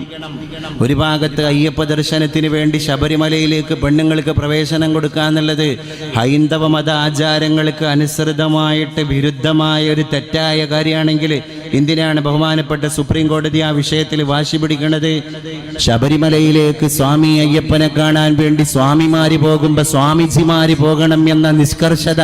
ഒരു ഭാഗത്ത് അയ്യപ്പ ദർശനത്തിന് വേണ്ടി ശബരിമലയിലേക്ക് പെണ്ണുങ്ങൾക്ക് പ്രവേശനം കൊടുക്കുക എന്നുള്ളത് ഹൈന്ദവ മത ആചാരങ്ങൾക്ക് അനുസൃതമായിട്ട് വിരുദ്ധമായ ഒരു തെറ്റായ കാര്യമാണെങ്കിൽ എന്തിനാണ് ബഹുമാനപ്പെട്ട സുപ്രീം കോടതി ആ വിഷയത്തിൽ വാശി പിടിക്കുന്നത്? ശബരിമലയിലേക്ക് സ്വാമി അയ്യപ്പനെ കാണാൻ വേണ്ടി സ്വാമിമാര് പോകുമ്പോൾ സ്വാമിജിമാര് പോകണം എന്ന നിഷ്കർഷത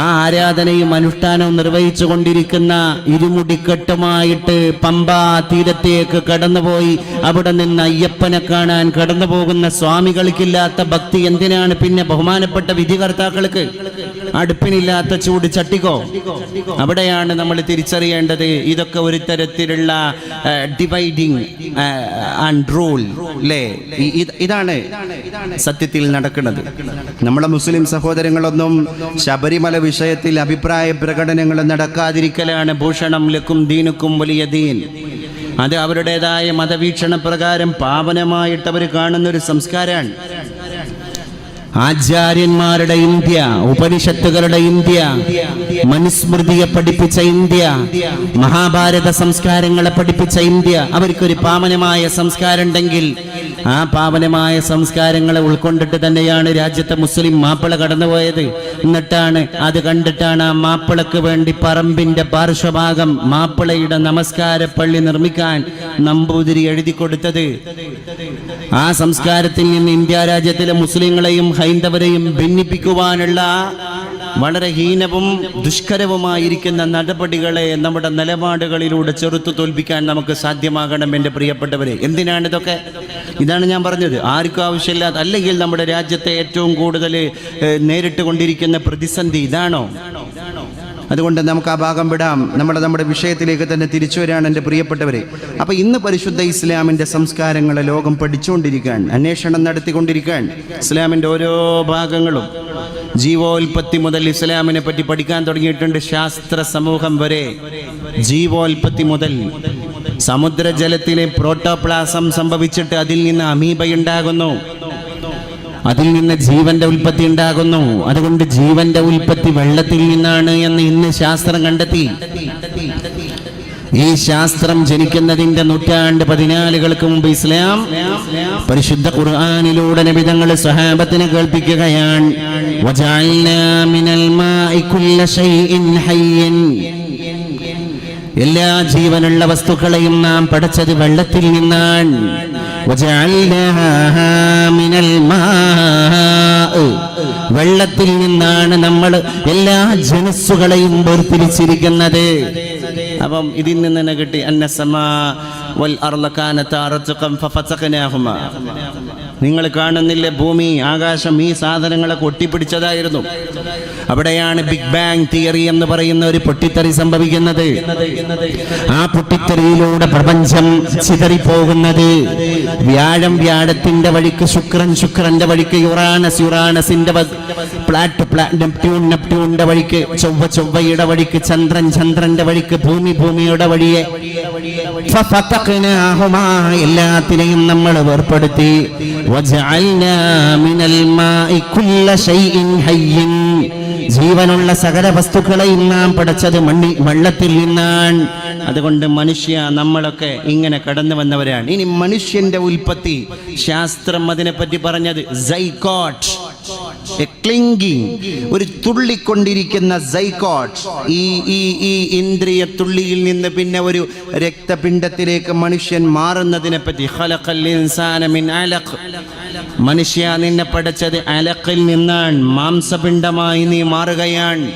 ആ ആരാധനയും അനുഷ്ഠാനവും നിർവഹിച്ചു കൊണ്ടിരിക്കുന്ന ഇരുമുടിക്കെട്ടുമായിട്ട് പമ്പാ തീരത്തേക്ക് കടന്നുപോയി അവിടെ നിന്ന് അയ്യപ്പനെ കാണാൻ കടന്നു പോകുന്ന സ്വാമികൾക്കില്ലാത്ത ഭക്തി എന്തിനാണ് പിന്നെ ബഹുമാനപ്പെട്ട വിധികർത്താക്കൾക്ക്? അടുപ്പിനില്ലാത്ത ചൂട് ചട്ടിക്കോ? അവിടെയാണ് നമ്മൾ തിരിച്ചറിയേണ്ടത്. ഇതൊക്കെ ഒരു തരത്തിലുള്ള ഡിവൈഡിങ് ആൻഡ് റൂൾ അല്ലേ? ഇതാണ് സത്യത്തിൽ നടക്കുന്നത്. നമ്മളെ മുസ്ലിം സഹോദരങ്ങളൊന്നും ശബരിമല വിഷയത്തിൽ അഭിപ്രായ പ്രകടനങ്ങൾ നടക്കാതിരിക്കലാണ് ഭൂഷണം ലക്കും ദീനുക്കും വലിയ ദീൻ. അത് അവരുടേതായ മതവീക്ഷണ പ്രകാരം പാവനമായിട്ട് അവർ കാണുന്നൊരു സംസ്കാരമാണ്. ആചാര്യന്മാരുടെ ഇന്ത്യ, ഉപനിഷത്തുകളുടെ ഇന്ത്യ, മനുസ്മൃതിയെ പഠിപ്പിച്ച ഇന്ത്യ, മഹാഭാരത സംസ്കാരങ്ങളെ പഠിപ്പിച്ച ഇന്ത്യ, അവർക്കൊരു പാവനമായ സംസ്കാരം ഉണ്ടെങ്കിൽ ആ പാവനമായ സംസ്കാരങ്ങളെ ഉൾക്കൊണ്ടിട്ട് തന്നെയാണ് രാജ്യത്തെ മുസ്ലിം മാപ്പിള കടന്നുപോയത്. എന്നിട്ടാണ് അത് കണ്ടിട്ടാണ് ആ മാപ്പിളക്ക് വേണ്ടി പറമ്പിന്റെ പാർശ്വഭാഗം മാപ്പിളയുടെ നമസ്കാര പള്ളി നിർമ്മിക്കാൻ നമ്പൂതിരി എഴുതി കൊടുത്തത്. ആ സംസ്കാരത്തിൽ നിന്ന് ഇന്ത്യ രാജ്യത്തിലെ മുസ്ലിങ്ങളെയും ഹൈന്ദവരെയും ഭിന്നിപ്പിക്കുവാനുള്ള വളരെ ഹീനവും ദുഷ്കരവുമായിരിക്കുന്ന നടപടികളെ നമ്മുടെ നിലപാടുകളിലൂടെ ചെറുത്തു തോൽപ്പിക്കാൻ നമുക്ക് സാധ്യമാകണം എൻ്റെ പ്രിയപ്പെട്ടവരെ. എന്തിനാണ് ഇതൊക്കെ? ഇതാണ് ഞാൻ പറഞ്ഞത്, ആർക്കും ആവശ്യമില്ലാത്ത, അല്ലെങ്കിൽ നമ്മുടെ രാജ്യത്തെ ഏറ്റവും കൂടുതൽ നേരിട്ട് കൊണ്ടിരിക്കുന്ന പ്രതിസന്ധി ഇതാണോ? അതുകൊണ്ട് നമുക്ക് ആ ഭാഗം വിടാം. നമ്മുടെ വിഷയത്തിലേക്ക് തന്നെ തിരിച്ചു വരികയാണ് എൻ്റെ പ്രിയപ്പെട്ടവരെ. അപ്പോൾ ഇന്ന് പരിശുദ്ധ ഇസ്ലാമിൻ്റെ സംസ്കാരങ്ങളെ ലോകം പഠിച്ചുകൊണ്ടിരിക്കുകയാണ്, അന്വേഷണം നടത്തിക്കൊണ്ടിരിക്കുകയാണ്. ഇസ്ലാമിൻ്റെ ഓരോ ഭാഗങ്ങളും ജീവോൽപത്തി മുതൽ ഇസ്ലാമിനെ പറ്റി പഠിക്കാൻ തുടങ്ങിയിട്ടുണ്ട്. ശാസ്ത്ര സമൂഹം വരെ ജീവോൽപത്തി മുതൽ സമുദ്രജലത്തിലെ പ്രോട്ടോപ്ലാസം സംഭവിച്ചിട്ട് അതിൽ നിന്ന് അമീബയുണ്ടാകുന്നു, അതിൽ നിന്ന് ജീവന്റെ ഉൽപ്പത്തി ഉണ്ടാകുന്നു. അതുകൊണ്ട് ജീവന്റെ ഉൽപ്പത്തി വെള്ളത്തിൽ നിന്നാണ് എന്ന് ഇന്ന് ശാസ്ത്രം കണ്ടെത്തി. ഈ ശാസ്ത്രം ജനിക്കുന്നതിന്റെ 14 മുമ്പ് ഇസ്ലാം പരിശുദ്ധ ഖുർആനിലൂടെ നബി തങ്ങൾ സ്വഹാബത്തിനെ കേൾപ്പിക്കുകയാണ്, വജഅൽനാ മിനൽ മാഇ കുല്ല ശൈഇൻ ഹയ്യിൻ, എല്ലാ ജീവനുള്ള വസ്തുക്കളെയും നാം പടച്ചത് വെള്ളത്തിൽ നിന്നാണ്. വജഅൽനാഹാ മിനൽ മാഇ, വെള്ളത്തിൽ നിന്നാണ് നമ്മൾ എല്ലാ ജനസ്സുകളെയും വേർതിരിച്ചിരിക്കുന്നത്. അപ്പം ഇതിൽ നിന്ന് തന്നെ കിട്ടി അന്നസമാ വൽ അർള കാനതാ റത്ഖൻ ഫഫതഖനാഹുമാ. നിങ്ങൾ കാണുന്നില്ലേ, ഭൂമി ആകാശം ഈ സാധനങ്ങളെ കൊട്ടിപ്പിടിച്ചതായിരുന്നു. അവിടെയാണ് ബിഗ് ബാങ് തിയറി എന്ന് പറയുന്ന ഒരു പൊട്ടിത്തെറി സംഭവിക്കുന്നത്. ആ പൊട്ടിത്തെറിയിലൂടെ പ്രപഞ്ചം ചിതറിപ്പോകുന്നത്. വ്യാഴം വ്യാഴത്തിന്റെ വഴിക്ക്, ശുക്രൻ ശുക്രന്റെ വഴിക്ക്, യുറാനസിന്റെ നെപ്റ്റ്യൂണിന്റെ വഴിക്ക്, ചൊവ്വയുടെ വഴിക്ക്, ചന്ദ്രൻ ചന്ദ്രന്റെ വഴിക്ക്, ഭൂമിയുടെ വഴിയെ എല്ലാത്തിനെയും നമ്മൾ വേർപ്പെടുത്തി. വജഅൽനാ മിനൽ മാഇ കുല്ല ശൈഇൻ ഹയ്യിൻ, ജീവനുള്ള സകല വസ്തുക്കളെയും നാം പടച്ചത് വെള്ളത്തിൽ നിന്നാണ്. അതുകൊണ്ട് മനുഷ്യ നമ്മളൊക്കെ ഇങ്ങനെ കടന്നു വന്നവരാണ്. ഇനി മനുഷ്യന്റെ ഉൽപ്പത്തി ശാസ്ത്രം അതിനെപ്പറ്റി പറഞ്ഞത് സൈക്കോട്ട്, ഒരു തുള്ളിക്കൊണ്ടിരിക്കുന്ന സൈക്കോട്ട്. ഈ ഇന്ദ്രിയ തുള്ളിയിൽ നിന്ന് പിന്നെ ഒരു രക്തപിണ്ഡത്തിലേക്ക് മനുഷ്യൻ മാറുന്നതിനെ പറ്റി ഖലഖൽ ഇൻസാന മിൻ അലഖ്, മനുഷ്യ നിന്നെ പടച്ചത് അലഖിൽ നിന്നാണ്. മാംസപിണ്ഡമായി നീ മാറുകയാണ്,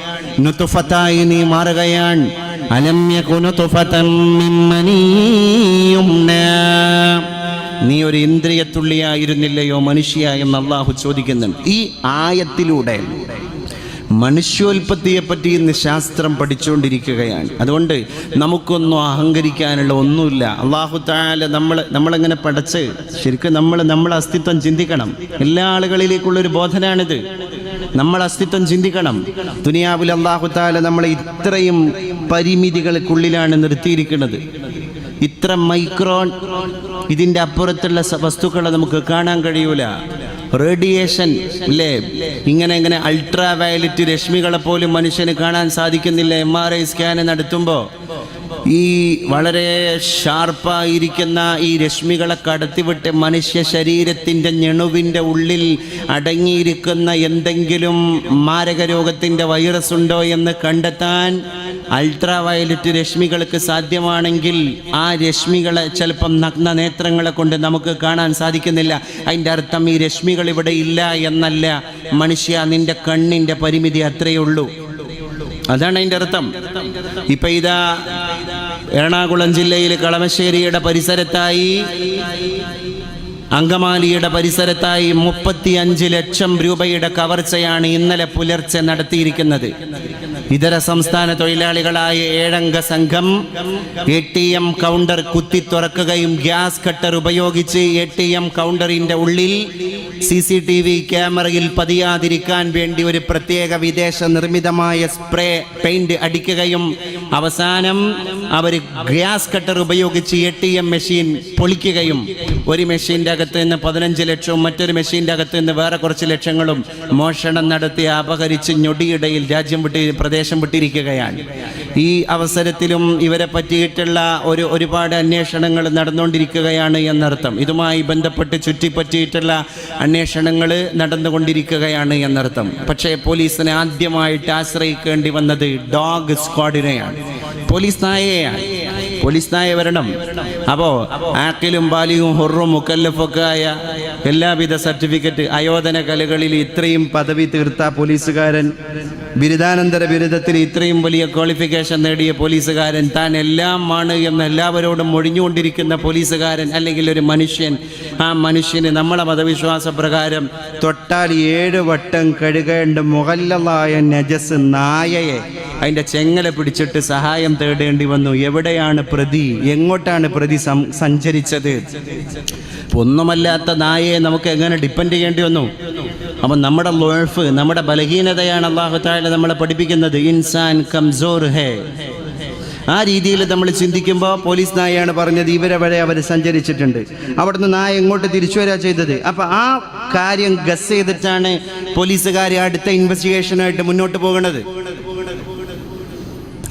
നുത്ഫത്തായി നീ മാറുകയാണ്. അലം യകുന നുത്ഫതൻ മിൻ മനി യുംനാ, നീ ഒരു ഇന്ദ്രിയത്തുള്ളിയായിരുന്നില്ലയോ മനുഷ്യ എന്ന് അള്ളാഹു ചോദിക്കുന്നുണ്ട്. ഈ ആയത്തിലൂടെ മനുഷ്യോൽപത്തിയെ പറ്റി ഇന്ന് ശാസ്ത്രം പഠിച്ചുകൊണ്ടിരിക്കുകയാണ്. അതുകൊണ്ട് നമുക്കൊന്നും അഹങ്കരിക്കാനുള്ള ഒന്നുമില്ല. അള്ളാഹു തആല നമ്മളെങ്ങനെ പഠിച്ച് ശരിക്കും നമ്മളെ അസ്തിത്വം ചിന്തിക്കണം. എല്ലാ ആളുകളിലേക്കുള്ളൊരു ബോധനാണിത്. നമ്മൾ അസ്തിത്വം ചിന്തിക്കണം. ദുനിയാവിൽ അള്ളാഹു തആല നമ്മളെ ഇത്രയും പരിമിതികൾക്കുള്ളിലാണ് നിർത്തിയിരിക്കുന്നത്. ഇത്ര മൈക്രോൺ, ഇതിൻ്റെ അപ്പുറത്തുള്ള വസ്തുക്കളെ നമുക്ക് കാണാൻ കഴിയൂല. റേഡിയേഷൻ ഇല്ലേ, ഇങ്ങനെ അൾട്രാ വയലറ്റ് രശ്മികളെ പോലും മനുഷ്യന് കാണാൻ സാധിക്കുന്നില്ല. MRI സ്കാൻ നടത്തുമ്പോൾ ഈ വളരെ ഷാർപ്പായിരിക്കുന്ന ഈ രശ്മികളെ കടത്തിവിട്ട് മനുഷ്യ ശരീരത്തിൻ്റെ ഞെണുവിൻ്റെ ഉള്ളിൽ അടങ്ങിയിരിക്കുന്ന എന്തെങ്കിലും മാരക രോഗത്തിൻ്റെ വൈറസ് ഉണ്ടോ എന്ന് കണ്ടെത്താൻ അൾട്രാ വയലറ്റ് രശ്മികൾക്ക് സാധ്യമാണെങ്കിൽ ആ രശ്മികളെ ചിലപ്പം നഗ്ന നേത്രങ്ങളെ കൊണ്ട് നമുക്ക് കാണാൻ സാധിക്കുന്നില്ല. അതിൻ്റെ അർത്ഥം ഈ രശ്മികൾ ഇവിടെ ഇല്ല എന്നല്ല. മനുഷ്യ, നിന്റെ കണ്ണിൻ്റെ പരിമിതി അത്രയേ ഉള്ളൂ. അതാണ് അതിൻ്റെ അർത്ഥം. ഇപ്പം ഇതാ എറണാകുളം ജില്ലയിൽ കളമശ്ശേരിയുടെ പരിസരത്തായി, അങ്കമാലിയുടെ പരിസരത്തായി 35 ലക്ഷം രൂപയുടെ കവർച്ചയാണ് ഇന്നലെ പുലർച്ചെ നടത്തിയിരിക്കുന്നത്. ഇതര സംസ്ഥാന തൊഴിലാളികളായ 7 അംഗ സംഘം ATM കൗണ്ടർ കുത്തി തുറക്കുകയും ഗ്യാസ് കട്ടർ ഉപയോഗിച്ച് ATM കൗണ്ടറിന്റെ ഉള്ളിൽ CCTV ക്യാമറയിൽ പതിയാതിരിക്കാൻ വേണ്ടി ഒരു പ്രത്യേക വിദേശ നിർമ്മിതമായ സ്പ്രേ പെയിന്റ് അടിക്കുകയും അവസാനം അവർ ഗ്യാസ് കട്ടർ ഉപയോഗിച്ച് ATM മെഷീൻ പൊളിക്കുകയും ഒരു മെഷീൻ്റെ അകത്ത് നിന്ന് 15 ലക്ഷവും മറ്റൊരു മെഷീൻ്റെ അകത്ത് നിന്ന് വേറെ കുറച്ച് ലക്ഷങ്ങളും മോഷണം നടത്തി അപഹരിച്ച് ഞൊടിയിടയിൽ രാജ്യം വിട്ട് പ്രദേശം വിട്ടിരിക്കുകയാണ്. ഈ അവസരത്തിലും ഇവരെ പറ്റിയിട്ടുള്ള ഒരുപാട് അന്വേഷണങ്ങൾ നടന്നുകൊണ്ടിരിക്കുകയാണ് എന്നർത്ഥം. ഇതുമായി ബന്ധപ്പെട്ട് ചുറ്റിപ്പറ്റിയിട്ടുള്ള അന്വേഷണങ്ങൾ നടന്നുകൊണ്ടിരിക്കുകയാണ് എന്നർത്ഥം. പക്ഷേ പോലീസിനെ ആദ്യമായിട്ട് ആശ്രയിക്കേണ്ടി വന്നത് ഡോഗ് സ്ക്വാഡിനെയാണ്, പോലീസ് നായയെയാണ്. പോലീസ് നായ വരണം. അപ്പോൾ ആക്കിലും ബാലിയും ഹുറും മുക്കല്ലഫൊക്കെ ആയ എല്ലാവിധ സർട്ടിഫിക്കറ്റ് ആയോധന കലകളിൽ ഇത്രയും പദവി തീർത്ത പോലീസുകാരൻ, ബിരുദാനന്തര ബിരുദത്തിൽ ഇത്രയും വലിയ ക്വാളിഫിക്കേഷൻ നേടിയ പോലീസുകാരൻ, താൻ എല്ലാം ആണ് എന്ന് എല്ലാവരോടും ഒഴിഞ്ഞുകൊണ്ടിരിക്കുന്ന പോലീസുകാരൻ, അല്ലെങ്കിൽ ഒരു മനുഷ്യൻ, ആ മനുഷ്യന് നമ്മളെ മതവിശ്വാസ പ്രകാരം തൊട്ടാൽ 7 വട്ടം കഴുകേണ്ട മുഹല്ലലായ നജസ് നായയെ അതിൻ്റെ ചെങ്ങല പിടിച്ചിട്ട് സഹായം തേടേണ്ടി വന്നു. എവിടെയാണ് പ്രതി, എങ്ങോട്ടാണ് പ്രതി സഞ്ചരിച്ചത്? ഒന്നുമല്ലാത്ത നായയെ നമുക്ക് എങ്ങനെ ഡിപ്പെൻഡ് ചെയ്യേണ്ടി വന്നു? അപ്പം നമ്മുടെ ലോൾഫ്, നമ്മുടെ ബലഹീനതയാണ് അല്ലാഹു തആല നമ്മളെ പഠിപ്പിക്കുന്നത്. ഇൻസാൻ കംസോർ ഹേ. ആ രീതിയിൽ നമ്മൾ ചിന്തിക്കുമ്പോൾ പോലീസ് നായയാണ് പറഞ്ഞത് ഇവരെ വരെ അവർ സഞ്ചരിച്ചിട്ടുണ്ട്. അവിടുന്ന് നായ എങ്ങോട്ട് തിരിച്ചു വരിക ചെയ്തത്. അപ്പം ആ കാര്യം ഗസ് ചെയ്തിട്ടാണ് പോലീസുകാർ അടുത്ത ഇൻവെസ്റ്റിഗേഷനായിട്ട് മുന്നോട്ട് പോകുന്നത്.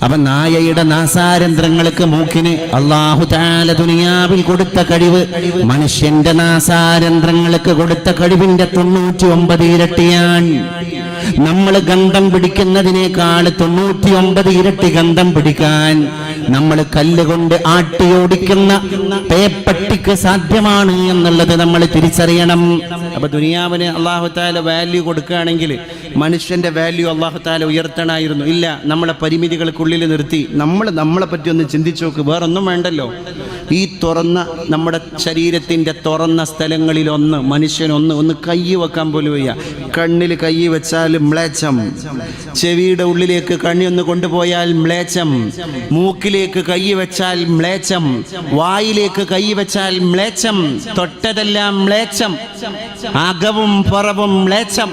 അപ്പൊ നായയുടെ നാസാരന്ധ്രങ്ങൾക്ക്, മൂക്കിന് അല്ലാഹു തആല ദുനിയാവിൽ കൊടുത്ത കഴിവ് മനുഷ്യന്റെ നാസാരന്ധ്രങ്ങൾക്ക് കൊടുത്ത കഴിവിന്റെ 99 ഇരട്ടിയാണ്. നമ്മൾ ഗന്ധം പിടിക്കുന്നതിനേക്കാൾ 99 ഇരട്ടി ഗന്ധം പിടിക്കാൻ നമ്മൾ കല്ലുകൊണ്ട് ആട്ടിയോടിക്കുന്ന പേപ്പട്ടിക്ക് സാധ്യമാണ് എന്നുള്ളത് നമ്മൾ തിരിച്ചറിയണം. അപ്പൊ ദുനിയാവിന് അല്ലാഹു തആല വാല്യൂ കൊടുക്കുകയാണെങ്കിൽ മനുഷ്യന്റെ വാല്യൂ അല്ലാഹു തആല ഉയർത്തണമായിരുന്നു. ഇല്ല, നമ്മളെ പരിമിതികൾക്കുള്ളിൽ നിർത്തി നമ്മളെ പറ്റി ഒന്ന് ചിന്തിച്ചു നോക്ക്. വേറൊന്നും വേണ്ടല്ലോ. ഈ തുറന്ന നമ്മുടെ ശരീരത്തിന്റെ തുറന്ന സ്ഥലങ്ങളിലൊന്ന് മനുഷ്യനൊന്ന് കൈ വെക്കാൻ പോലും വയ്യ. കണ്ണിൽ കൈ വെച്ചാൽ മ്ലേച്ഛം, ചെവിയുടെ ഉള്ളിലേക്ക് കണ്ണി ഒന്ന് കൊണ്ടുപോയാൽ മ്ലേച്ഛം, മൂക്കിലേക്ക് കൈ വെച്ചാൽ മ്ലേച്ഛം, വായിലേക്ക് കൈ വെച്ചാൽ മ്ലേച്ഛം, തൊട്ടതെല്ലാം മ്ലേച്ഛം, അകവും പുറവും മ്ലേച്ഛം.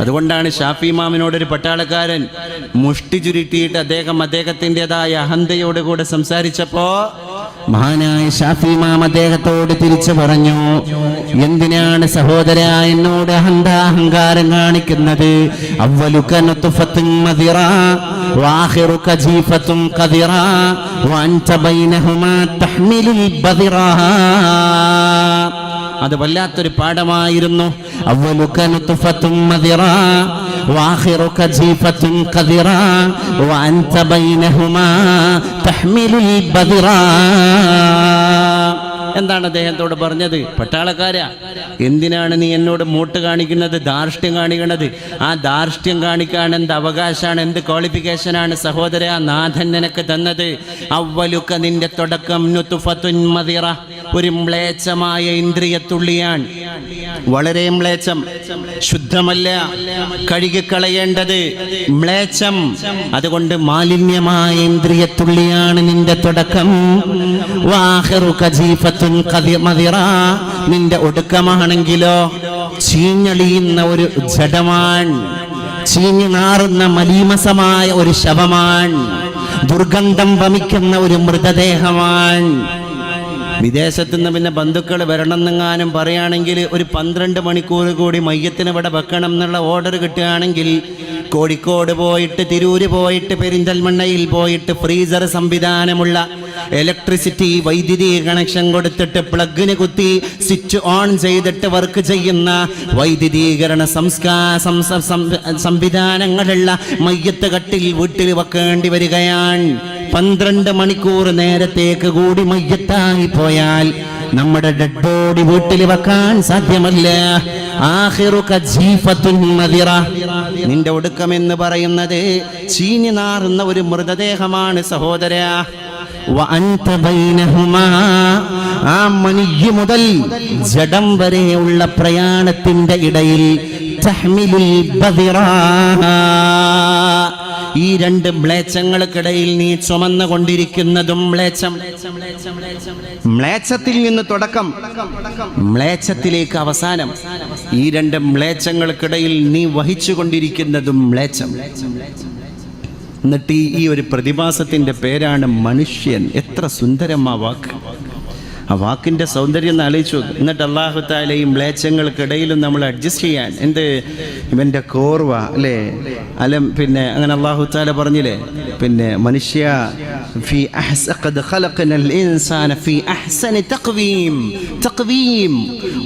അതുകൊണ്ടാണ് ഷാഫി ഇമാമിനോടൊരു പട്ടാളക്കാരൻ മുഷ്ടി ചുരുട്ടിയിട്ട് അദ്ദേഹത്തിൻ്റെതായ അഹന്തയോടുകൂടെ സംസാരിച്ചപ്പോ മഹാനായ ഷാഫി ഇമാം അദ്ദേഹത്തോട് തിരിച്ചു പറഞ്ഞു, എന്തിനാണ് സഹോദര എന്നോട് അഹങ്കാരം കാണിക്കുന്നത്? അവ്വലുക നത്ഫത്തുൻ മദിറാ വആഖിറുക ജീഫത്തുൻ ഖദിറാ വഅൻത ബൈനഹുമാ തഹ്മിലുൽ ബദിറാ. അത് വല്ലാത്തൊരു പാഠമായിരുന്നു. അവ്വലുക നത്ഫത്തുൻ മദിറാ വആഖിറുക ജീഫത്തുൻ ഖദിറാ വഅൻത ബൈനഹുമാ തഹ്മിലുൽ ബദിറാ. എന്താണ് അദ്ദേഹത്തോട് പറഞ്ഞത്? പട്ടാളക്കാരാ, എന്തിനാണ് നീ എന്നോട് മൂട്ട് കാണിക്കുന്നത്, ധാർഷ്ട്യം കാണിക്കുന്നത്? ആ ധാർഷ്ട്യം കാണിക്കാൻ എന്ത് അവകാശമാണ്, എന്ത് ക്വാളിഫിക്കേഷനാണ് സഹോദര നാഥൻ നിനക്ക് തന്നത്? അവ്വലുക, നിന്റെ തുടക്കം, നുത്ഫത്തുൻ മദിറ, ഒരു മ്ലേച്ഛമായ ഇന്ദ്രിയത്തുള്ളിയാണ്. വളരെ മ്ലേച്ഛം, ശുദ്ധമല്ല, കഴുകിക്കളയേണ്ടത് മ്ലേച്ഛം. അതുകൊണ്ട് മാലിന്യമായ ഇന്ദ്രിയത്തുള്ളിയാണ് നിന്റെ തുടക്കം. വാഖിറുക ജീഫത്തുൻ ഖദിറ, നിന്റെ ഒടുക്കമാണെങ്കിലോ ചീഞ്ഞളിയുന്ന ഒരു ജഡമാണ്, ചീഞ്ഞു നാറുന്ന മലീമസമായ ഒരു ശവമാണ്, ദുർഗന്ധം വമിക്കുന്ന ഒരു മൃതദേഹമാണ്. വിദേശത്തു നിന്ന് പിന്നെ ബന്ധുക്കൾ വരണമെന്നെങ്ങാനും പറയുകയാണെങ്കിൽ ഒരു 12 മണിക്കൂർ കൂടി മയ്യത്തിന് ഇവിടെ വെക്കണം എന്നുള്ള ഓർഡർ കിട്ടുകയാണെങ്കിൽ കോഴിക്കോട് പോയിട്ട്, തിരൂര് പോയിട്ട്, പെരിന്തൽമണ്ണയിൽ പോയിട്ട് ഫ്രീസർ സംവിധാനമുള്ള ഇലക്ട്രിസിറ്റി വൈദ്യുതി കണക്ഷൻ കൊടുത്തിട്ട് പ്ലഗിന് കുത്തി സ്വിച്ച് ഓൺ ചെയ്തിട്ട് വർക്ക് ചെയ്യുന്ന വൈദ്യുതീകരണ സംവിധാനങ്ങളുള്ള മയ്യത്ത് കട്ടിൽ വീട്ടിൽ വെക്കേണ്ടി വരികയാണ്. 12 മണിക്കൂർ നേരത്തേക്ക് കൂടി മയ്യത്തായി പോയാൽ നമ്മുടെ ഡെഡ് ബോഡി വീട്ടിൽ വെക്കാൻ സാധ്യമല്ല. ആഖിറുക ജീഫത്തുൻ മദിറ, നിന്റെ ഒടുക്കമെന്ന് പറയുന്നത് ചീഞ്ഞു നാറുന്ന ഒരു മൃതദേഹമാണ് സഹോദര. വഅൻത ബൈനഹുമാ, ആ മനിയ്യ് മുതൽ ജഡം വരെയുള്ള പ്രയാണത്തിന്റെ ഇടയിൽ തഹ്മിലുൽ ബദിറാ, ഈ 2 മ്ലേച്ഛങ്ങൾക്കിടയിൽ നീ ചുമന്നുകൊണ്ടിരിക്കുന്നതും മ്ലേച്ഛം. മ്ലേച്ഛത്തിൽ നിന്ന് തുടക്കം, മ്ലേച്ഛത്തിലേക്ക് അവസാനം. ഈ 2 മ്ലേച്ഛങ്ങൾക്കിടയിൽ നീ വഹിച്ചുകൊണ്ടിരിക്കുന്നതും മ്ലേച്ഛം. എന്നിട്ട് ഈ ഒരു പ്രതിഭാസത്തിന്റെ പേരാണ് മനുഷ്യൻ. എത്ര സുന്ദരമാ വാക്ക്! ആ വാക്കിൻ്റെ സൗന്ദര്യം ഒന്ന് ആലോചിച്ചു. എന്നിട്ട് അല്ലാഹു തആല ഈ മ്ലേച്ഛങ്ങൾക്കിടയിലും നമ്മൾ അഡ്ജസ്റ്റ് ചെയ്യാൻ എന്ത് ഇവൻ്റെ കോർവ അല്ലേ അലം പിന്നെ അങ്ങനെ അല്ലാഹു തആല പറഞ്ഞില്ലേ പിന്നെ മനുഷ്യ ഫീ ഖദ് ഖലഖനൽ ഇൻസാന ഫീ അഹ്സനി തഖ്വീം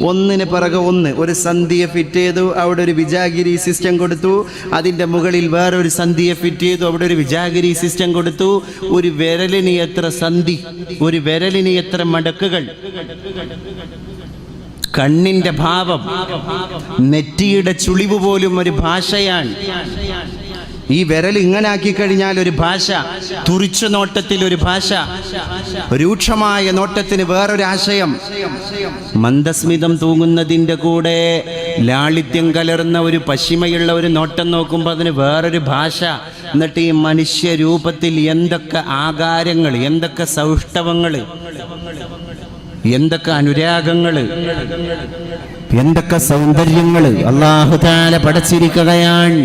ഒന്നിന് പിറകെ ഒന്ന്. ഒരു സന്ധിയെ ഫിറ്റ് ചെയ്തു, അവിടെ ഒരു വിജാഗിരി സിസ്റ്റം കൊടുത്തു. അതിൻ്റെ മുകളിൽ വേറെ ഒരു സന്ധിയെ ഫിറ്റ് ചെയ്തു, അവിടെ ഒരു വിജാഗിരി സിസ്റ്റം കൊടുത്തു. ഒരു വിരലിന് എത്ര സന്ധി, ഒരു വിരലിന് എത്ര മടക്കുകൾ, കണ്ണിന്റെ ഭാവം, നെറ്റിയുടെ ചുളിവ് പോലും ഒരു ഭാഷയാണ്. ഈ വിരൽ ഇങ്ങനെ ആക്കി കഴിഞ്ഞാൽ ഒരു ഭാഷ, തുറിച്ച നോട്ടത്തിൽ ഒരു ഭാഷ, രൂക്ഷമായ നോട്ടത്തിന് വേറൊരു ആശയം. മന്ദസ്മിതം തൂങ്ങുന്നതിൻ്റെ കൂടെ ലാളിത്യം കലർന്ന ഒരു പശ്ചിമയുള്ള ഒരു നോട്ടം നോക്കുമ്പോൾ അതിന് വേറൊരു ഭാഷ. എന്നിട്ട് ഈ മനുഷ്യരൂപത്തിൽ എന്തൊക്കെ ആകാരങ്ങൾ, എന്തൊക്കെ സൗഷ്ഠവങ്ങൾ, എന്തൊക്കെ അനുരാഗങ്ങൾ, എന്തൊക്കെ സൗന്ദര്യങ്ങൾ അല്ലാഹു തആല പടച്ചിരിക്കുകയാണ്.